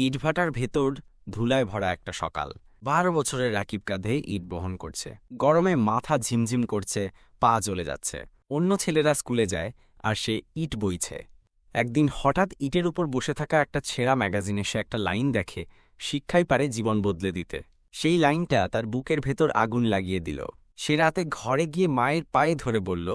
ইটভাটার ভেতর ধুলায় ভরা একটা সকাল। 12 বছরের রাকিব কাঁধে ইট বহন করছে। গরমে মাথা ঝিমঝিম করছে, পা জ্বলে যাচ্ছে। অন্য ছেলেরা স্কুলে যায়, আর সে ইট বইছে। একদিন হঠাৎ ইটের উপর বসে থাকা একটা ছেঁড়া ম্যাগাজিনে সে একটা লাইন দেখে, শিক্ষাই পারে জীবন বদলে দিতে। সেই লাইনটা তার বুকের ভেতর আগুন লাগিয়ে দিল। সে রাতে ঘরে গিয়ে মায়ের পায়ে ধরে বলল,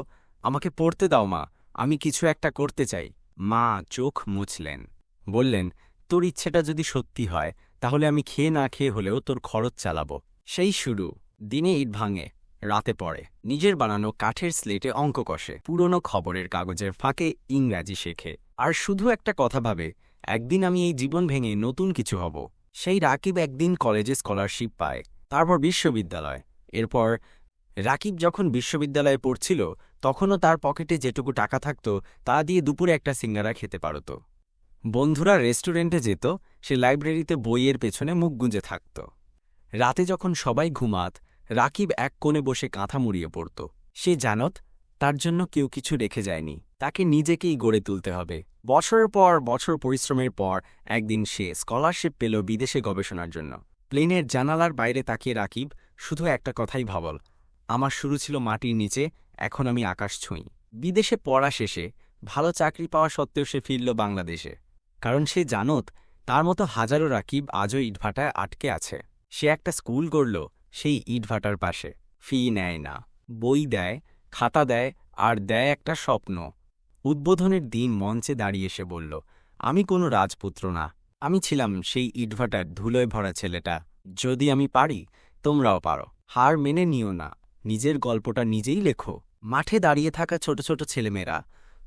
আমাকে পড়তে দাও মা, আমি কিছু একটা করতে চাই। মা চোখ মুছলেন, বললেন, তোর ইচ্ছেটা যদি সত্যি হয় তাহলে আমি খেয়ে না খেয়ে হলেও তোর খরচ চালাবো। সেই শুরু। দিনে ইট ভাঙে, রাতে পড়ে, নিজের বানানো কাঠের স্লেটে অঙ্ক কষে, পুরনো খবরের কাগজের ফাঁকে ইংরাজি শেখে, আর শুধু একটা কথা ভাবে, একদিন আমি এই জীবন ভেঙে নতুন কিছু হব। সেই রাকিব একদিন কলেজে স্কলারশিপ পায়, তারপর বিশ্ববিদ্যালয়। এরপর রাকিব যখন বিশ্ববিদ্যালয়ে পড়ছিল তখনও তার পকেটে যেটুকু টাকা থাকত তা দিয়ে দুপুরে একটা সিঙ্গারা খেতে পারত। বন্ধুরা রেস্টুরেন্টে যেত, সে লাইব্রেরিতে বইয়ের পেছনে মুখ গুঁজে থাকত। রাতে যখন সবাই ঘুমাত, রাকিব এক কোণে বসে কাঁথা মুড়িয়ে পড়ত। সে জানত তার জন্য কেউ কিছু রেখে যায়নি, তাকে নিজেকেই গড়ে তুলতে হবে। বছরের পর বছর পরিশ্রমের পর একদিন সে স্কলারশিপ পেল বিদেশে গবেষণার জন্য। প্লেনের জানালার বাইরে তাকিয়ে রাকিব শুধু একটা কথাই ভাবল, আমার শুরু ছিল মাটির নিচে, এখন আমি আকাশ ছুঁই। বিদেশে পড়া শেষে ভালো চাকরি পাওয়া সত্ত্বেও সে ফিরল বাংলাদেশে, কারণ সে জানত তার মতো হাজারো রাকিব আজও ইটভাটায় আটকে আছে। সে একটা স্কুল গড়ল সেই ইটভাটার পাশে। ফি নেয় না, বই দেয়, খাতা দেয়, আর দেয় একটা স্বপ্ন। উদ্বোধনের দিন মঞ্চে দাঁড়িয়ে সে বলল, আমি কোনো রাজপুত্র না, আমি ছিলাম সেই ইটভাটার ধুলোয় ভরা ছেলেটা। যদি আমি পারি, তোমরাও পারো। হার মেনে নিও না, নিজের গল্পটা নিজেই লেখো। মাঠে দাঁড়িয়ে থাকা ছোট ছোট ছেলেমেয়েরা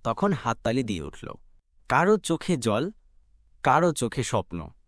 তখন হাততালি দিয়ে উঠল। কারো চোখে জল, কারো চোখে স্বপ্ন।